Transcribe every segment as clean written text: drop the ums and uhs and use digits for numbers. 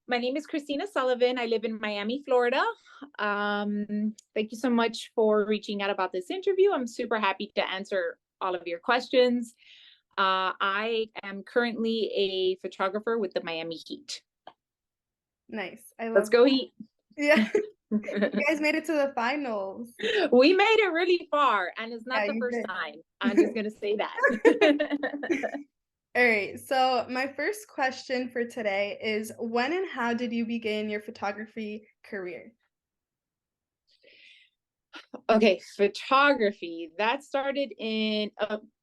My name is Cristina Sullivan. I live in Miami, Florida. Thank you so much for reaching out about this interview. I'm super happy to answer all of your questions. I am currently a photographer with the Miami Heat. Nice. I Let's love go Heat. Yeah. You guys made it to the finals. We made it really far, and it's Yeah, not the you first did. time. I'm just going to say that. All right. So my first question for today is when and how did you begin your photography career? Okay, photography. That started in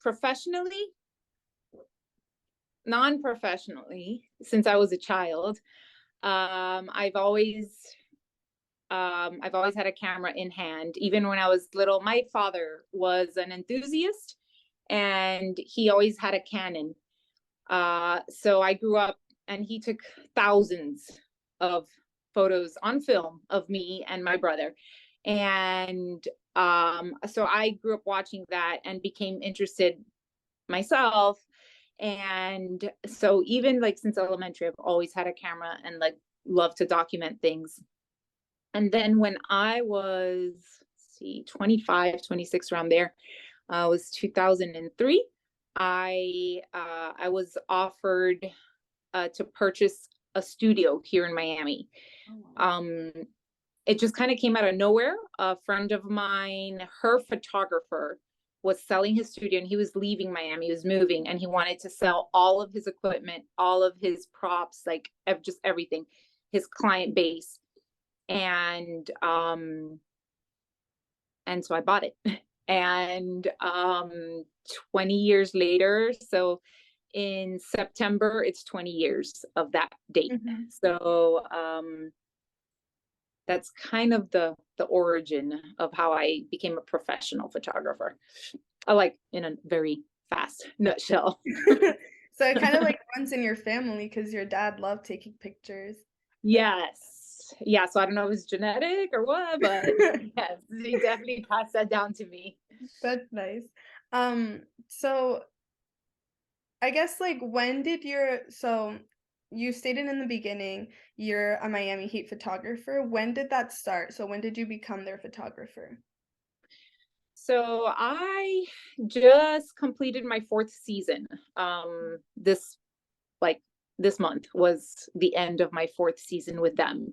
professionally, non-professionally, since I was a child. Um, I've always I've always had a camera in hand. Even when I was little, my father was an enthusiast and he always had a Canon. So I grew up and he took thousands of photos on film of me and my brother. And so I grew up watching that and became interested myself. And so even like since elementary, I've always had a camera and like love to document things. And then when I was, see, 25, 26, around there, was 2003. I was offered to purchase a studio here in Miami. Oh, wow. It just kind of came out of nowhere. A friend of mine, her photographer, was selling his studio and he was leaving Miami. He was moving and he wanted to sell all of his equipment, all of his props, like just everything, his client base. And and so I bought it. And 20 years later, so in September, it's 20 years of that date. Mhm. So that's kind of the origin of how I became a professional photographer. I like in a very fast nutshell. So it kind of like runs in your family because your dad loved taking pictures. That's Yes. Yeah. So I don't know if it's genetic or what, but yes, he definitely passed that down to me. that's nice. So I guess like when did you stated in the beginning you're a Miami Heat photographer. When did that start? So when did you become their photographer? So I just completed my fourth season. This like this month was the end of my fourth season with them.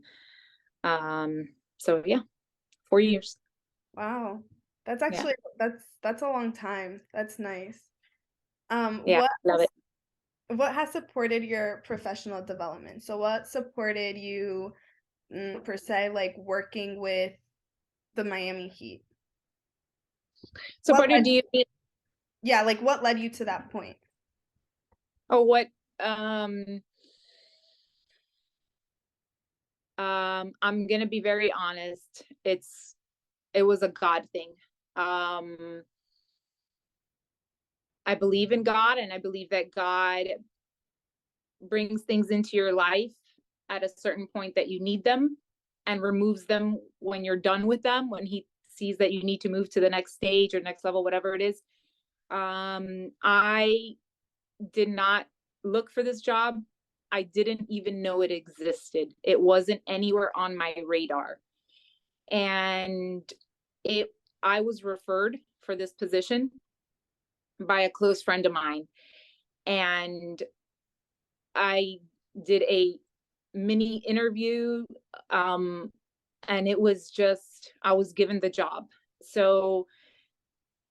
So yeah, 4 years. Wow. That's Yeah, actually that's a long time. That's nice. yeah, love it. What has supported your professional development? So what supported you per se like working with the Miami Heat? So, What partner, led do you need? Yeah, like what led you to that point? Oh, what? Um, I'm gonna be very honest. It was a God thing. Um, I believe in God, and I believe that God brings things into your life at a certain point that you need them and removes them when you're done with them, when he sees that you need to move to the next stage or next level, whatever it is. I did not look for this job. I didn't even know it existed. It wasn't anywhere on my radar. And it I was referred for this position by a close friend of mine. And I did a mini interview, um, and it was just I was given the job. So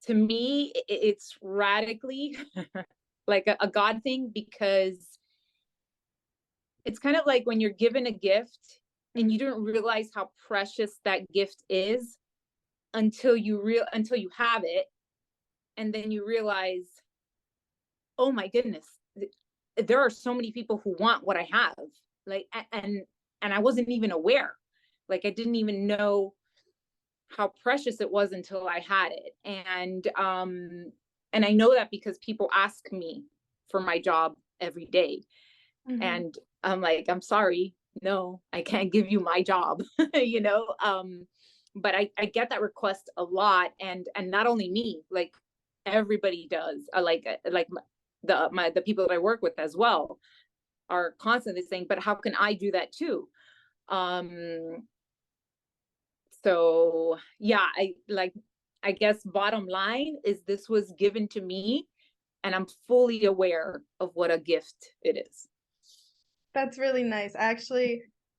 to me, it's radically like a God thing, because it's kind of like when you're given a gift and you Mhm. don't realize how precious that gift is until you have it, and then you realize, oh my goodness, there are so many people who want what I have. Like, and I wasn't even aware. Like, I didn't even know how precious it was until I had it. And I know that because people ask me for my job every day. Mhm. And I'm like, I'm sorry, no, I can't give you my job. you know but I get that request a lot, and not only me, like everybody does. Like the people that I work with as well. are constantly saying, but how can I do that too? Um, so yeah, I guess bottom line is this was given to me, and I'm fully aware of what a gift it is. That's really nice.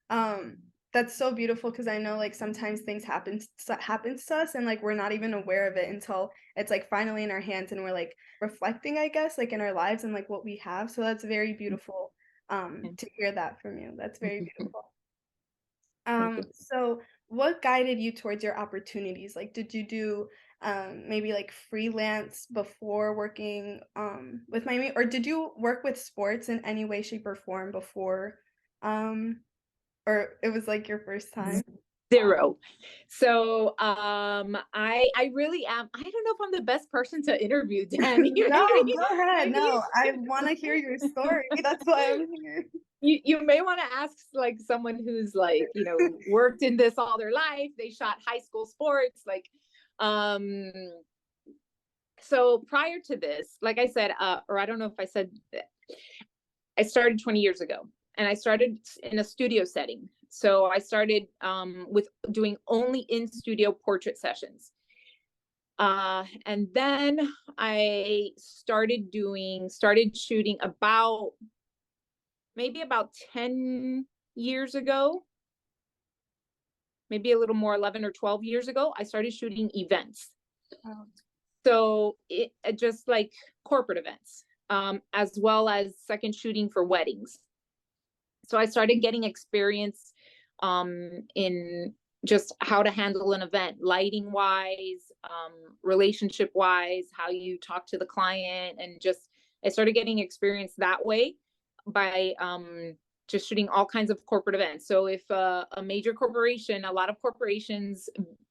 Um, that's so beautiful because I know like sometimes things happens to us and like we're not even aware of it until it's like finally in our hands and we're like reflecting, I guess, like in our lives and like what we have. So that's very beautiful to hear that from you. That's very beautiful. Thank you. So what guided you towards your opportunities? Like, did you do maybe like freelance before working with Miami, or did you work with sports in any way, shape, or form before, um, or it was like your first time? Zero. So I really am. I don't know if I'm the best person to interview, Danny. No, go ahead. Maybe No, I want to hear your story. That's why I'm here. you may want to ask like someone who's like, worked in this all their life. They shot high school sports, like um so prior to this, like I said, or I don't know if I said, I started 20 years ago, and I started in a studio setting. So I started with doing only in studio portrait sessions. And then I started shooting about maybe about 10 years ago, maybe a little more, 11 or 12 years ago, I started shooting events. Oh, So it just like corporate events, as well as second shooting for weddings. So I started getting experience in just how to handle an event, lighting wise, relationship wise, how you talk to the client, and just I started getting experience that way by just shooting all kinds of corporate events. So if a major corporation, a lot of corporations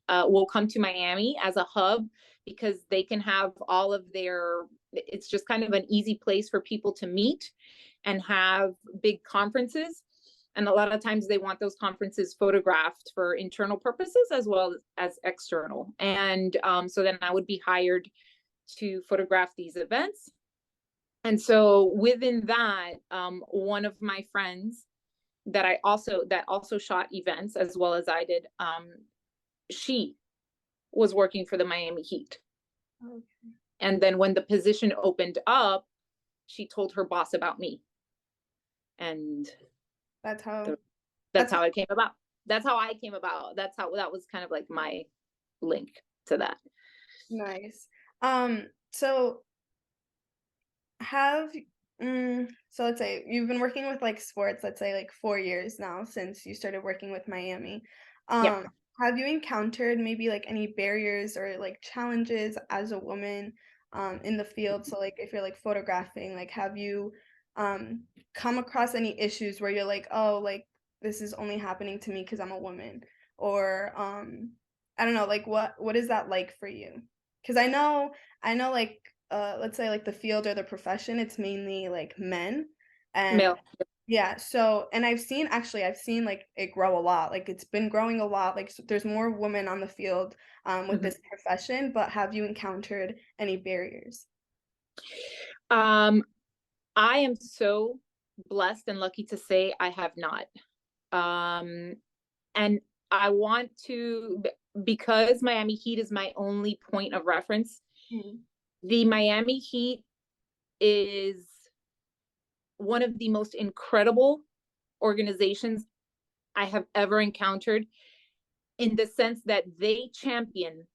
will come to Miami as a hub because they can have all of their, it's just kind of an easy place for people to meet and have big conferences. And a lot of times they want those conferences photographed for internal purposes as well as external. And so then I would be hired to photograph these events. And so within that, one of my friends that also shot events as well as I did, she was working for the Miami Heat. okay. And then when the position opened up, she told her boss about me. And That's how. that's That's how it came about. That's how I came about. That was kind of like my link to that. nice. So have so let's say you've been working with like sports, let's say like 4 years now since you started working with Miami. Yeah. Um, have you encountered maybe like any barriers or like challenges as a woman in the field? So like if you're like photographing, like have you um come across any issues where you're like, oh, like this is only happening to me because I'm a woman? Or I don't know, like what is that like for you? Because I know like let's say like the field or the profession, it's mainly like men. And Male. yeah, so and I've seen like it grow a lot. Like it's been growing a lot. Like there's more women on the field with Mm-hmm. this profession, but have you encountered any barriers? um I am so blessed and lucky to say I have not. um and I want to, because Miami Heat is my only point of reference. Mm, The Miami Heat is one of the most incredible organizations I have ever encountered, in the sense that they champion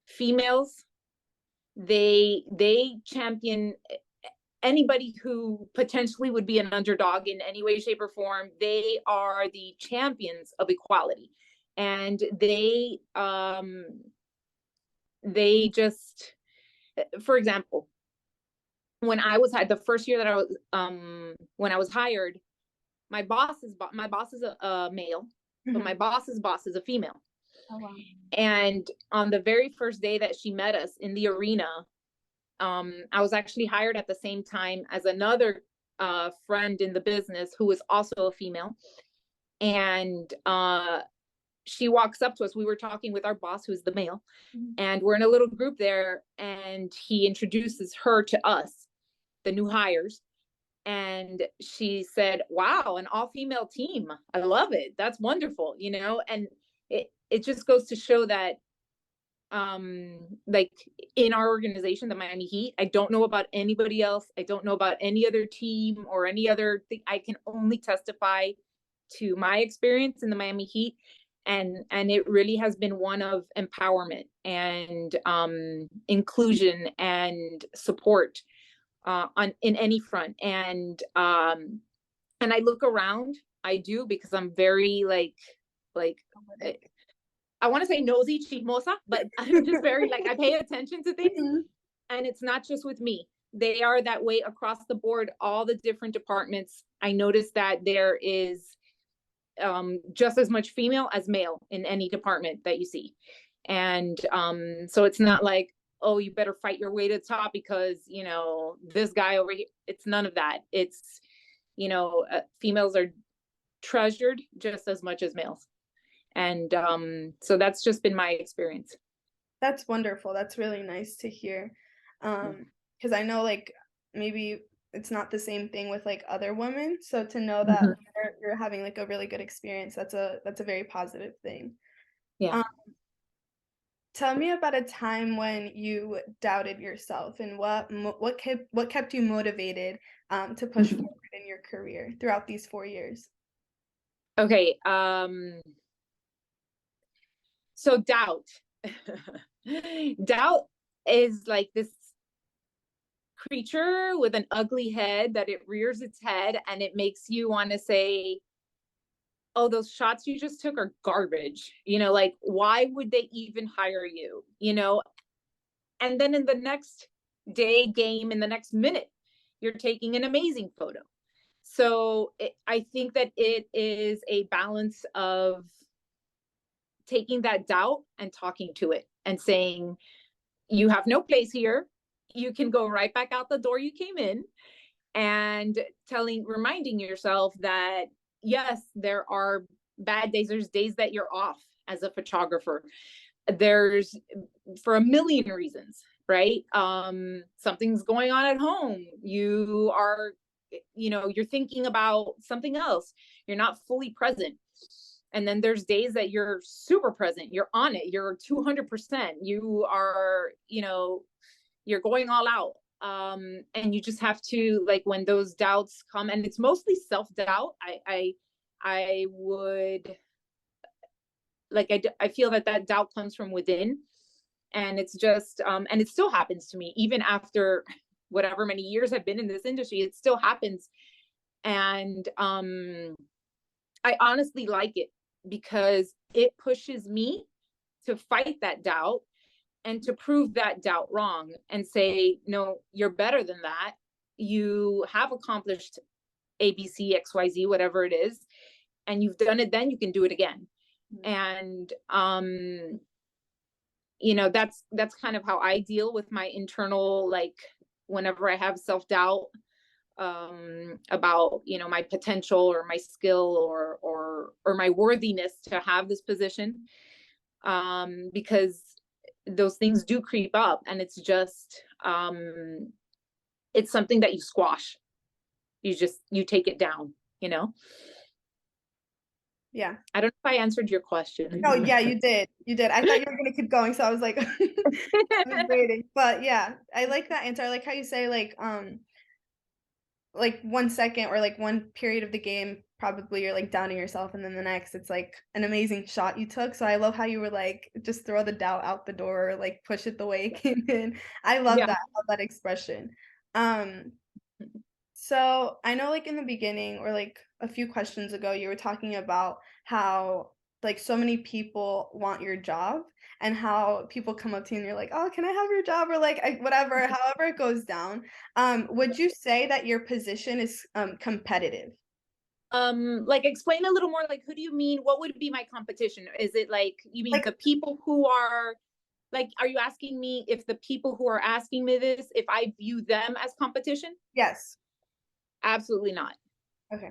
females. They champion anybody who potentially would be an underdog in any way, shape, or form. They are the champions of equality. And they just, for example, when I was the first year that I was when I was hired, my boss is a male, but my mhm. boss's boss is a female. Oh wow. And on the very first day that she met us in the arena, I was actually hired at the same time as another friend in the business who was also a female. And she walks up to us. We were talking with our boss, who's the male, Mhm. and we're in a little group there. And he introduces her to us, the new hires. And she said, wow, an all-female team. I love it. That's wonderful, you know? And it just goes to show that like in our organization, the Miami Heat, I don't know about anybody else. I don't know about any other team or any other thing. I can only testify to my experience in the Miami Heat. And it really has been one of empowerment and inclusion and support on in any front. And I look around, I do, because I'm very like I want to say nosy, chismosa, but I'm just very like, I pay attention to things. Mhm. And it's not just with me. They are that way across the board, all the different departments. I noticed that there is just as much female as male in any department that you see. And so it's not like, oh, you better fight your way to the top because, you know, this guy over here. It's none of that. It's, you know, females are treasured just as much as males. And so that's just been my experience. That's wonderful. That's really nice to hear. Because I know like maybe it's not the same thing with like other women. So to know that Mhm. you're having like a really good experience, that's a very positive thing. Yeah. Um, Tell me about a time when you doubted yourself and what kept you motivated to push forward in your career throughout these 4 years. Okay. So doubt. Doubt is like this creature with an ugly head that it rears its head and it makes you want to say, oh, those shots you just took are garbage. You know, like, why would they even hire you? You know, and then in the next day, game, in the next minute, you're taking an amazing photo. So I think that it is a balance of taking that doubt and talking to it and saying, you have no place here. You can go right back out the door you came in, and reminding yourself that, yes, there are bad days. There's days that you're off as a photographer. There's for a million reasons, right? Something's going on at home. You are, you know, you're thinking about something else. You're not fully present. And then there's days that you're super present. You're on it. You're 200%. You are, you know, you're going all out. And you just have to, like, when those doubts come, and it's mostly self-doubt. I would like, I feel that that doubt comes from within, and it's just and it still happens to me even after whatever many years I've been in this industry. It still happens. And I honestly like it because it pushes me to fight that doubt and to prove that doubt wrong and say, no, you're better than that. You have accomplished ABC, XYZ, whatever it is, and you've done it, then you can do it again. And you know, that's kind of how I deal with my internal, like, whenever I have self-doubt about, you know, my potential or my skill or my worthiness to have this position, because those things do creep up, and it's just it's something that you squash. You take it down, you know. Yeah. I don't know if I answered your Oh, question. yeah, you did. You did. I thought you were gonna keep going, so I was like I was waiting. But yeah, I like that answer. I like how you say like 1 second or like one period of the game, probably you're like downing yourself, and then the next it's like an amazing shot you took. So I love how you were like, just throw the doubt out the door, or like push it the way it came in. I love Yeah. that. I love that expression. Um, so I know like in the beginning or like a few questions ago, you were talking about how like so many people want your job and how people come up to you and you're like, oh, can I have your job? Or like whatever, however it goes down. Would you say that your position is competitive? Like, explain a little more, like, who do you mean? What would be my competition? Is it like, you mean Like, the people who are, like, are you asking me if the people who are asking me this, if I view them as competition? yes. Absolutely not. Okay.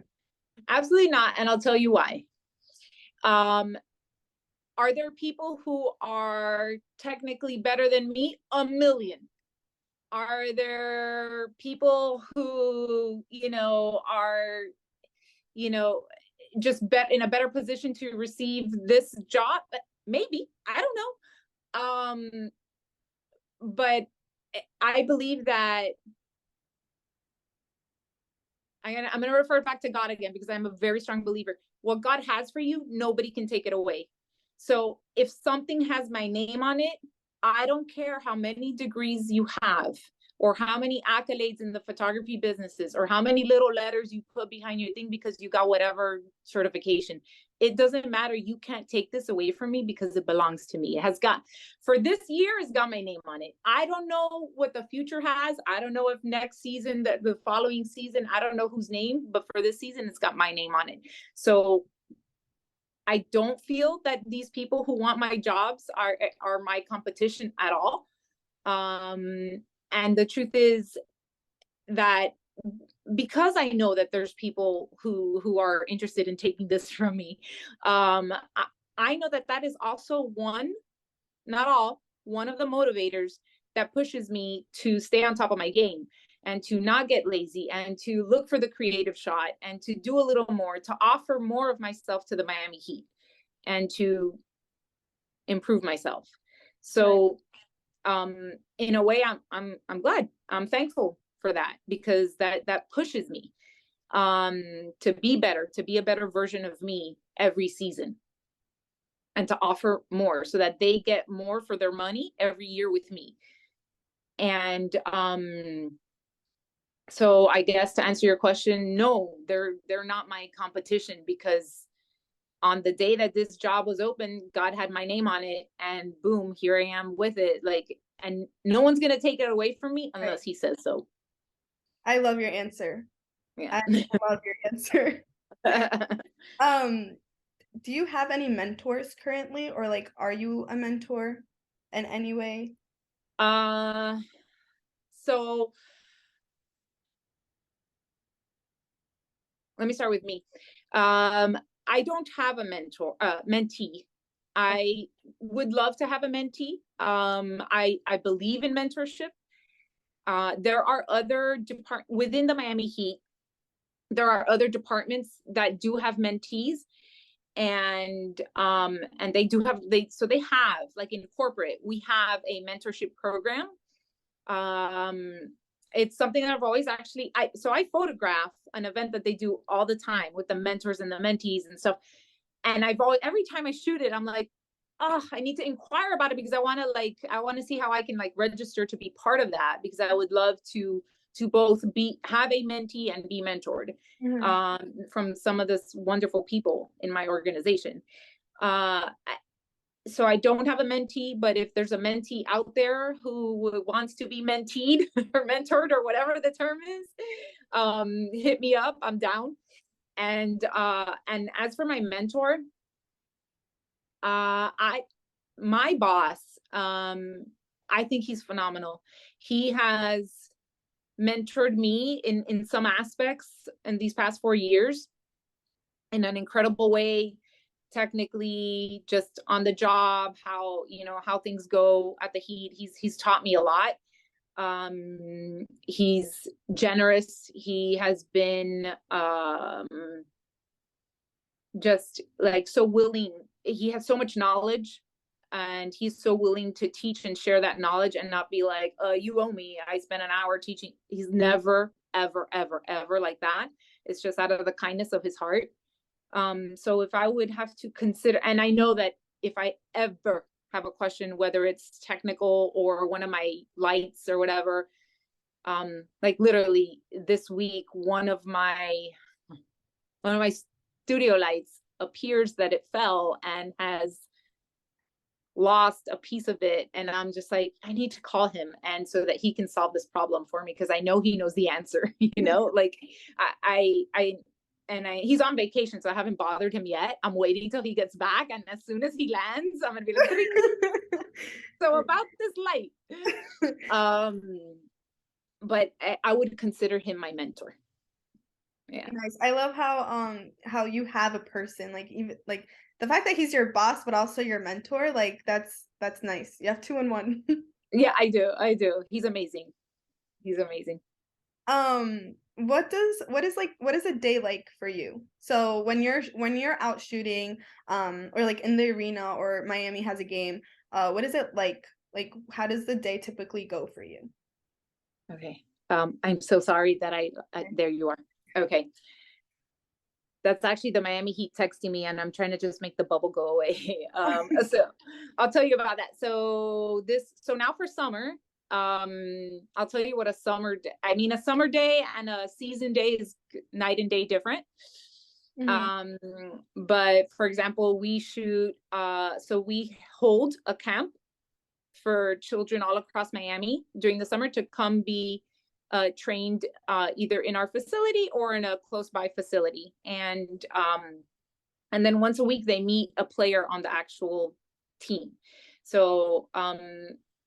Absolutely not. And I'll tell you why. Um, are there people who are technically better than me? A million. Are there people who, are, you know, just in a better position to receive this job? Maybe. I don't know. But I believe that I'm gonna refer back to God again, because I'm a very strong believer. What God has for you, nobody can take it away. So if something has my name on it, I don't care how many degrees you have, or how many accolades in the photography businesses, or how many little letters you put behind your thing because you got whatever certification. It doesn't matter. You can't take this away from me, because it belongs to me. It has got, for this year, it's got my name on it. I don't know what the future has. I don't know if next season, the following season, I don't know whose name, but for this season, it's got my name on it. So I don't feel that these people who want my jobs are my competition at all. And the truth is that, because I know that there's people who are interested in taking this from me, I know that that is also one, not all, one of the motivators that pushes me to stay on top of my game, and to not get lazy, and to look for the creative shot, and to do a little more, to offer more of myself to the Miami Heat, and to improve myself. So in a way, I'm glad, I'm thankful for that, because that pushes me to be better, to be a better version of me every season, and to offer more, so that they get more for their money every year with me. And so I guess, to answer your question, no, they're not my competition, because on the day that this job was open, God had my name on it, and boom, here I am with it. Like, and no one's gonna take it away from me unless He says so. I love your answer. Yeah. I love your answer. Um, do you have any mentors currently, or like, are you a mentor in any way? So let me start with me. I don't have a mentee. I would love to have a mentee. I believe in mentorship. There are other within the Miami Heat. There are other departments that do have mentees, and they do have they have, like, in corporate, we have a mentorship program. It's something that I've always actually, I photograph an event that they do all the time with the mentors and the mentees and stuff. And I've always, every time I shoot it, I'm like, oh, I need to inquire about it, because I want to see how I can register to be part of that, because I would love to both have a mentee and be mentored from some of this wonderful people in my organization. So I don't have a mentee, but if there's a mentee out there who wants to be menteed or mentored, or whatever the term is, hit me up. I'm down. And as for my mentor, my boss, I think he's phenomenal. He has mentored me in some aspects in these past 4 years in an incredible way. Technically, just on the job, how things go at the Heat. He's taught me a lot. He's generous. He has been just so willing. He has so much knowledge, and he's so willing to teach and share that knowledge, and not be like, you owe me, I spent an hour teaching. He's never, ever, ever, ever like that. It's just out of the kindness of his heart. So if I would have to consider, and I know that if I ever have a question, whether it's technical or one of my lights or whatever, literally this week, one of my studio lights appears that it fell and has lost a piece of it, and I'm just like, I need to call him, and so that he can solve this problem for me, because I know he knows the answer. He's on vacation, so I haven't bothered him yet. I'm waiting till he gets back, and as soon as he lands, I'm gonna be like, so about this light. But I would consider him my mentor. Yeah. Nice. I love how you have a person, like, even like the fact that he's your boss but also your mentor, like that's nice. You have two in one. Yeah, I do. He's amazing. He's amazing. What is a day like for you? So when you're out shooting, or like in the arena or Miami has a game, what is it like? Like how does the day typically go for you? Okay. I'm so sorry that there you are. Okay. That's actually the Miami Heat texting me, and I'm trying to just make the bubble go away. So I'll tell you about that. So now for summer, I'll tell you what a summer day, I mean, a summer day and a season day is night and day different. Mhm. Um, but for example, so we hold a camp for children all across Miami during the summer to come be trained either in our facility or in a close by facility. And then once a week they meet a player on the actual team. So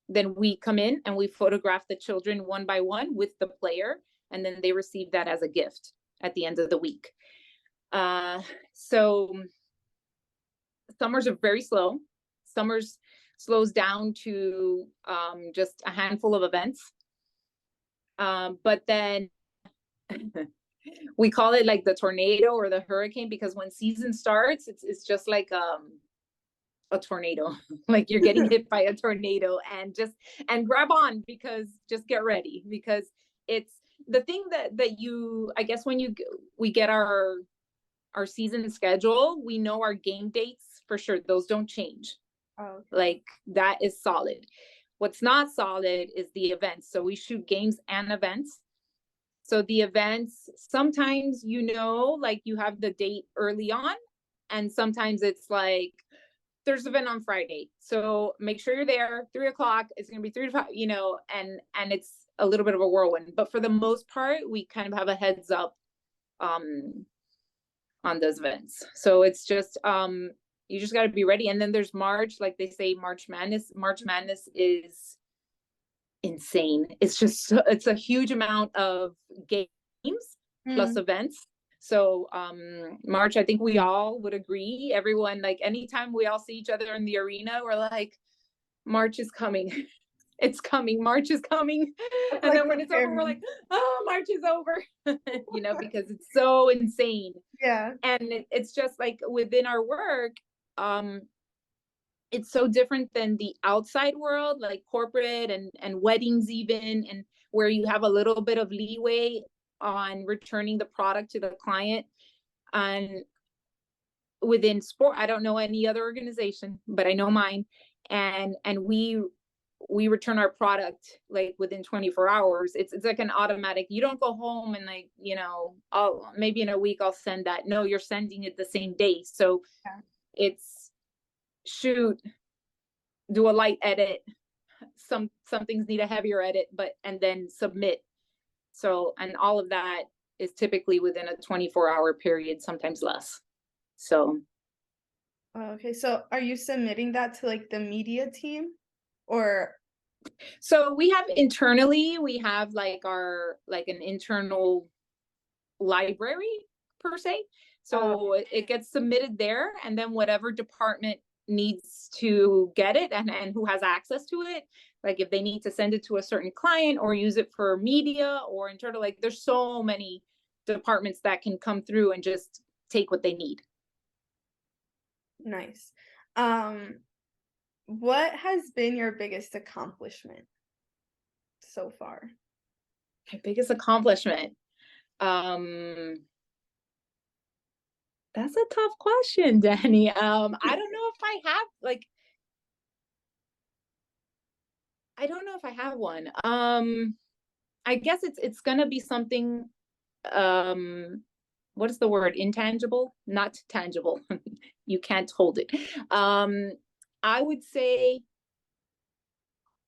then we come in and we photograph the children one by one with the player, and then they receive that as a gift at the end of the week. So summers are very slow. Summers slows down to just a handful of events. But then we call it like the tornado or the hurricane, because when season starts, it's just like a tornado. Like you're getting hit by a tornado, and grab on, because just get ready, because it's the thing that you, I guess, when we get our season schedule, we know our game dates for sure. Those don't change. Oh, okay. Like that is solid. What's not solid is the events. So we shoot games and events. So the events, sometimes, like you have the date early on, and sometimes it's like there's an event on Friday. So make sure you're there, 3 o'clock. It's gonna be 3 to 5, and it's a little bit of a whirlwind. But for the most part, we kind of have a heads up on those events. So it's just you just got to be ready. And then there's March, like they say, March Madness. March Madness is insane. It's a huge amount of games plus Mm. events. So March, I think we all would agree. Everyone, like anytime we all see each other in the arena, we're like, March is coming. It's coming. March is coming. That's And like then when it's over, we're preparing. like, oh, March is over. Because it's so insane. Yeah. And it's just like within our work, it's so different than the outside world, like corporate and weddings even, and where you have a little bit of leeway on returning the product to the client. And within sport, I don't know any other organization, but I know mine, and we return our product like within 24 hours. It's like an automatic. You don't go home and like, I'll maybe in a week I'll send that. No, you're sending it the same day. So Yeah. it's shoot, do a light edit. Some things need a heavier edit, and then submit. So, and all of that is typically within a 24-hour period, sometimes less. So Oh, okay. So are you submitting that to like the media team or we have like an internal library per se. uh So it gets submitted there, and then whatever department needs to get it, and who has access to it, like if they need to send it to a certain client or use it for media or internal, like there's so many departments that can come through and just take what they need. nice. Um, what has been your biggest accomplishment so far? My biggest accomplishment. Um, that's a tough question, Danny. I don't know if I have I don't know if I have one. I guess it's gonna be something. Um, what is the word? Intangible, not tangible. You can't hold it. I would say.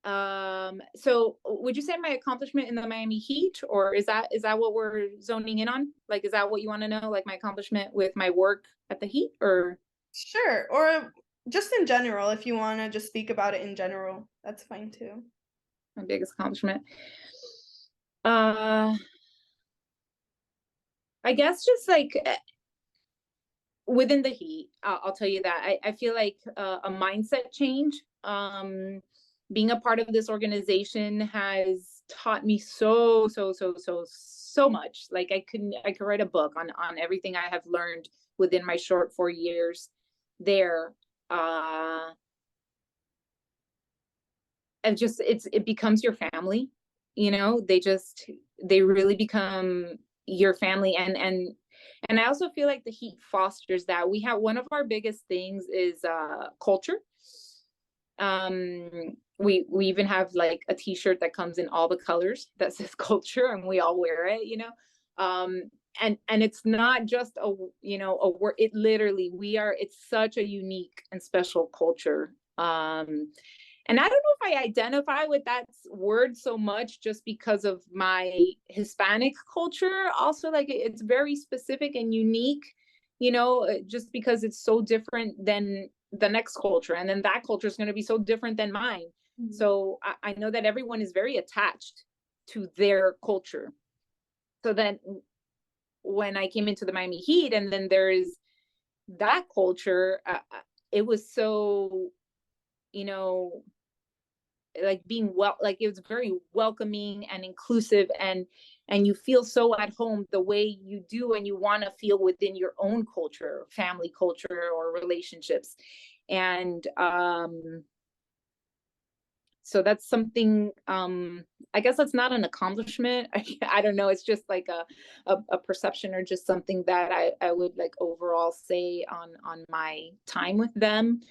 So would you say my accomplishment in the Miami Heat, or is that what we're zoning in on? Like, is that what you want to know? Like my accomplishment with my work at the Heat, or Sure, or just in general, if you want to just speak about it in general, that's fine too. my biggest accomplishment? Uh, I guess just like within the Heat, I'll tell you that I feel like a mindset change. Being a part of this organization has taught me so much. Like I could write a book on everything I have learned within my short 4 years there. And just it becomes your family, you know. They really become your family. And I also feel like the heat fosters that. We have one of our biggest things is culture. We even have like a t-shirt that comes in all the colors that says culture, and we all wear it, you know. And it's not just a, you know, a word. It literally, it's such a unique and special culture. And I don't know if I identify with that word so much just because of my Hispanic culture. Also, like it's very specific and unique, you know, just because it's so different than the next culture. And then that culture is going to be so different than mine. Mm-hmm. So I know that everyone is very attached to their culture. So then when I came into the Miami Heat, and then there is that culture, it was so, you know, like being like it was very welcoming and inclusive, and you feel so at home the way you do, and you want to feel within your own culture, family culture, or relationships. And so that's something, I guess that's not an accomplishment. I don't know, it's just like a perception, or just something that I would like overall say on my time with them.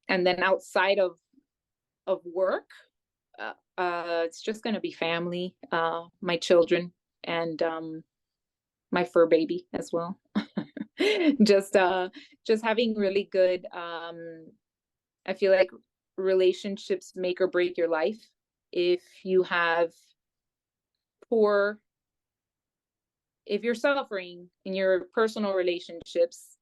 And then outside of work, it's just going to be family, my children, and my fur baby as well. just having really good, I feel like relationships make or break your life. If you have poor, if you're suffering in your personal relationships,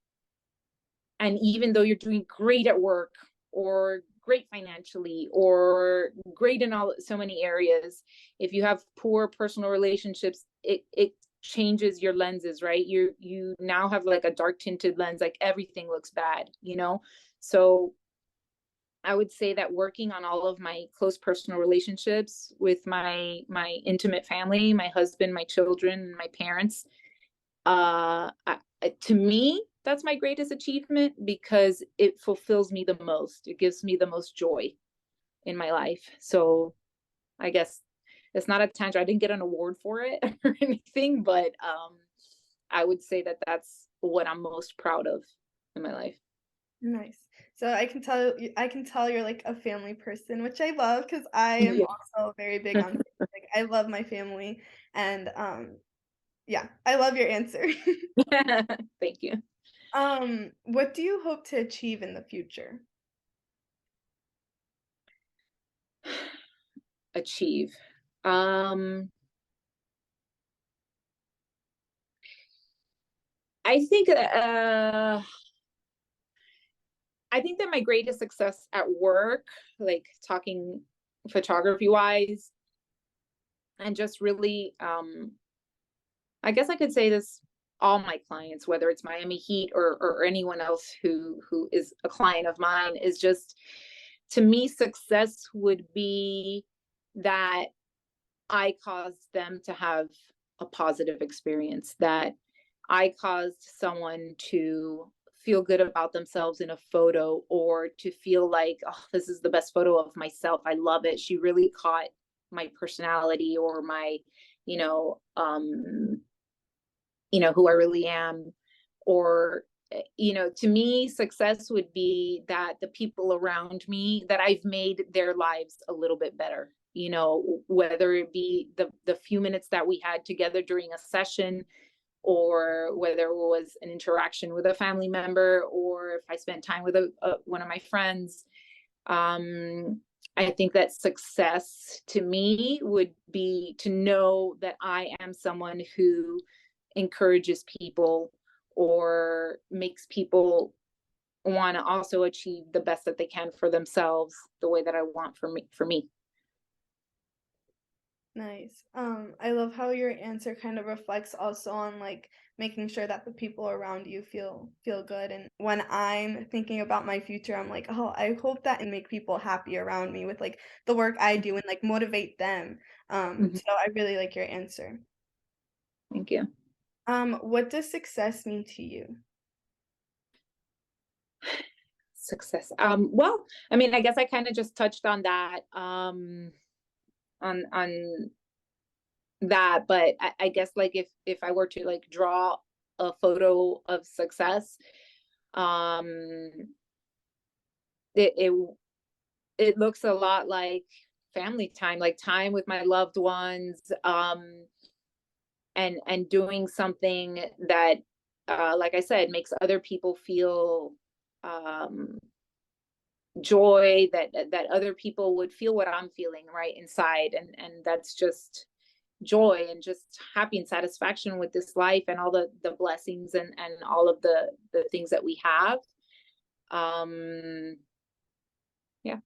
and even though you're doing great at work, or great financially, or great in so many areas, if you have poor personal relationships, it changes your lenses, right? You now have like a dark tinted lens, like everything looks bad, you know. So I would say that working on all of my close personal relationships with my intimate family, my husband, my children, my parents, to me, that's my greatest achievement, because it fulfills me the most. It gives me the most joy in my life. So I guess it's not a tangent. I didn't get an award for it or anything, but I would say that that's what I'm most proud of in my life. Nice. So I can tell you're like a family person, which I love, because I am also very big on like I love my family, and yeah, I love your answer. Thank you. What do you hope to achieve in the future? Achieve. I think I think that my greatest success at work, like talking photography wise, and just really, I guess I could say this, all my clients, whether it's Miami Heat or anyone else who is a client of mine, is just, to me, success would be that I caused them to have a positive experience, that I caused someone to feel good about themselves in a photo, or to feel like, oh, this is the best photo of myself. I love it. She really caught my personality, or my, you know, who I really am. Or, you know, to me, success would be that the people around me, that I've made their lives a little bit better, you know, whether it be the few minutes that we had together during a session, or whether it was an interaction with a family member, or if I spent time with one of my friends. I think that success to me would be to know that I am someone who encourages people, or makes people want to also achieve the best that they can for themselves, the way that I want for me. Nice. I love how your answer kind of reflects also on like making sure that the people around you feel good. And when I'm thinking about my future, I'm like, oh, I hope that and make people happy around me with like the work I do and like motivate them. Mhm. So I really like your answer. Thank you. What does success mean to you? Success. Well, I mean, I guess I kind of just touched on that, on that, but I guess like if I were to like draw a photo of success, um, it it it looks a lot like family time, like time with my loved ones, and doing something that, like I said, makes other people feel um joy, that other people would feel what I'm feeling right inside, and that's just joy and just happy and satisfaction with this life and all the blessings and all of the things that we have. um yeah.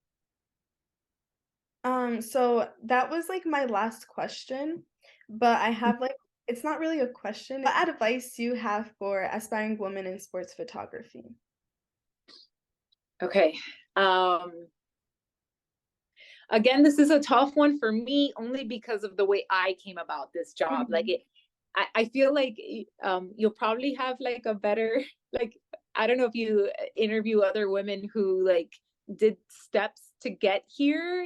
So that was like my last question, but I have like it's not really a question. What advice do you have for aspiring women in sports photography? Okay. um Again, this is a tough one for me only because of the way I came about this job. Like Mhm. I feel like you'll probably have like a better like, I don't know if you interview other women who like did steps to get here,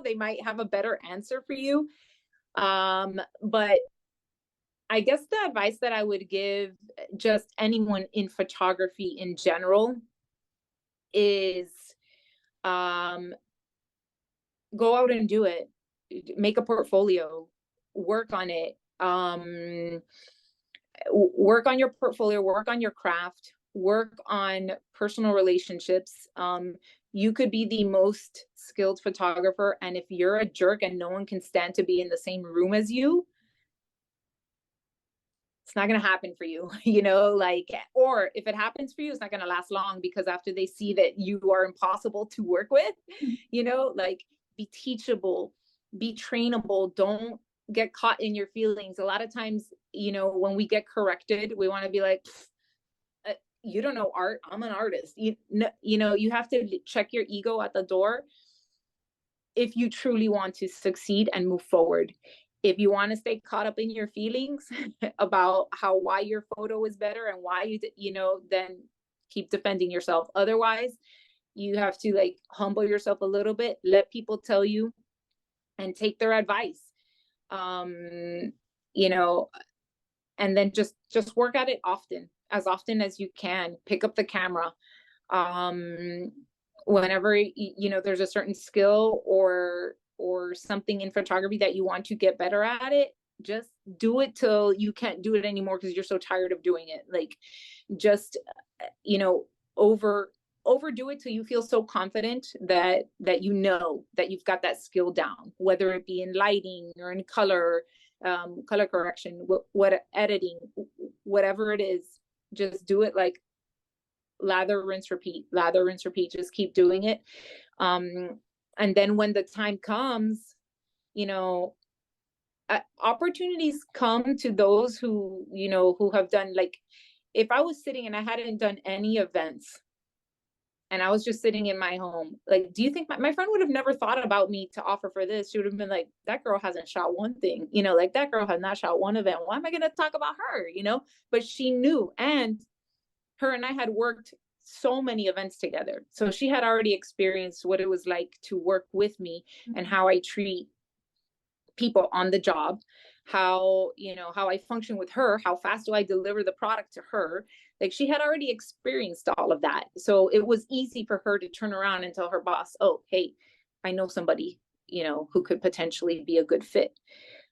they might have a better answer for you. But I guess the advice that I would give just anyone in photography in general is, um, go out and do it. Make a portfolio, work on it. Work on your portfolio, work on your craft, work on personal relationships. You could be the most skilled photographer, and if you're a jerk and no one can stand to be in the same room as you, it's not going to happen for you, like, or if it happens for you, it's not going to last long, because after they see that you are impossible to work with, like, be teachable, be trainable, don't get caught in your feelings. A lot of times, when we get corrected, we want to be like, you don't know art, I'm an artist. You have to check your ego at the door if you truly want to succeed and move forward. If you want to stay caught up in your feelings about why your photo is better and why then keep defending yourself. Otherwise, you have to like humble yourself a little bit, let people tell you, and take their advice. Um, you know, and then just work at it often as you can. Pick up the camera. um Whenever there's a certain skill or something in photography that you want to get better at it, just do it till you can't do it anymore because you're so tired of doing it. Like, just you know over overdo it till you feel so confident that that you've got that skill down, whether it be in lighting or in color correction, what editing, whatever it is. Just do it like lather, rinse, repeat, lather, rinse, repeat. Just keep doing it. Um, and then when the time comes, you know, opportunities come to those who have done, like, if I was sitting and I hadn't done any events and I was just sitting in my home, like, do you think my friend would have never thought about me to offer for this? She would have been like, that girl hasn't shot one thing, like, that girl has not shot one event. Why am I going to talk about her? But she knew. And her and I had worked so many events together. So she had already experienced what it was like to work with me and how I treat people on the job, how I function with her, how fast do I deliver the product to her. Like, she had already experienced all of that. So it was easy for her to turn around and tell her boss, oh, hey, I know somebody, who could potentially be a good fit.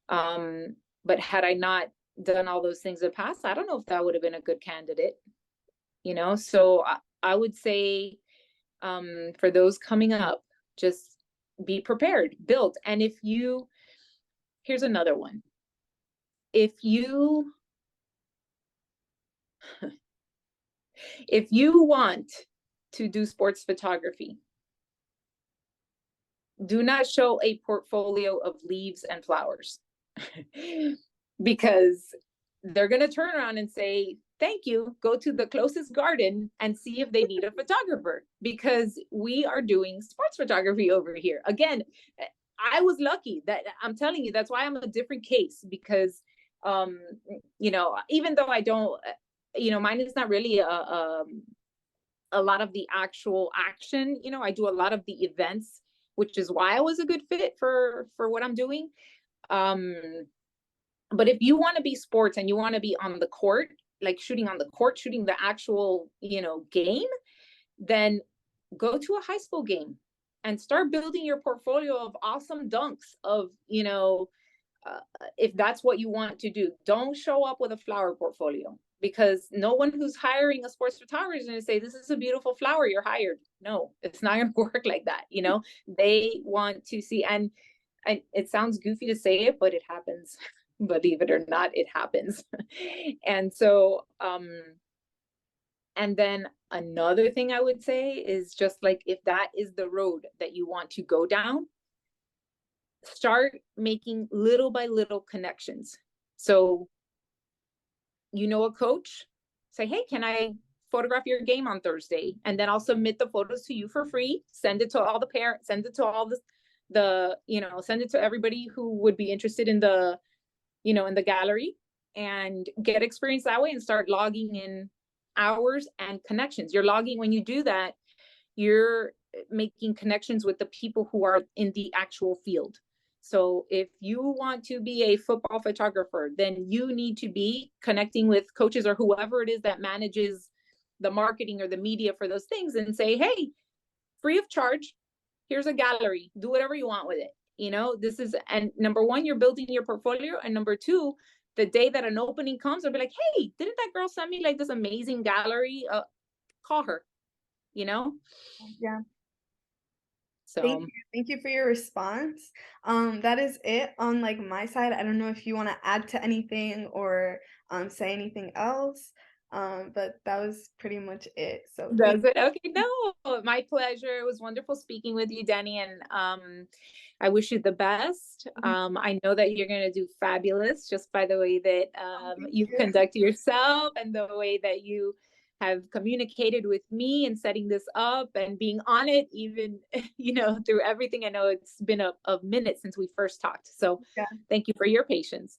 But had I not done all those things in the past, I don't know if that would have been a good candidate. So I would say, for those coming up, just be prepared, build. And here's another one. If you if you want to do sports photography, do not show a portfolio of leaves and flowers because they're going to turn around and say, thank you, go to the closest garden and see if they need a photographer, because we are doing sports photography over here. Again, I was lucky that, I'm telling you, that's why I'm a different case, because um even though I don't, mine is not really a lot of the actual action. I do a lot of the events, which is why I was a good fit for what I'm doing. um but if you want to be sports and you want to be on the court, like shooting on the court, shooting the actual game, then go to a high school game and start building your portfolio of awesome dunks of uh, if that's what you want to do. Don't show up with a flower portfolio, because no one who's hiring a sports photographer is going to say, this is a beautiful flower, you're hired. No, it's not going to work like that. They want to see, and it sounds goofy to say it, but it happens. Believe it or not, it happens. And so and then another thing I would say is, just like, if that is the road that you want to go down, start making little by little connections. So, a coach, say, hey, can I photograph your game on Thursday? And then I'll submit the photos to you for free, send it to all the parents, send it to all send it to everybody who would be interested in the gallery, and get experience that way, and start logging in hours and connections. When you do that, you're making connections with the people who are in the actual field. So if you want to be a football photographer, then you need to be connecting with coaches or whoever it is that manages the marketing or the media for those things, and say, hey, free of charge, here's a gallery, do whatever you want with it. This is, and number one, you're building your portfolio, and number two, the day that an opening comes, they'll be like, hey, didn't that girl send me like this amazing gallery? Call her. you know Yeah. Thank so you. Thank you for your response. That is it on like my side. I don't know if you want to add to anything or say anything else. But that was pretty much it. So thank Does it? Okay, no, my pleasure. It was wonderful speaking with you, Danny, and I wish you the best. you. I know that you're going to do fabulous, just by the way that Thank you you. conduct yourself, and the way that you have communicated with me and setting this up and being on it, even through everything. I know it's been a minute since we first talked, so Yeah. thank you for your patience.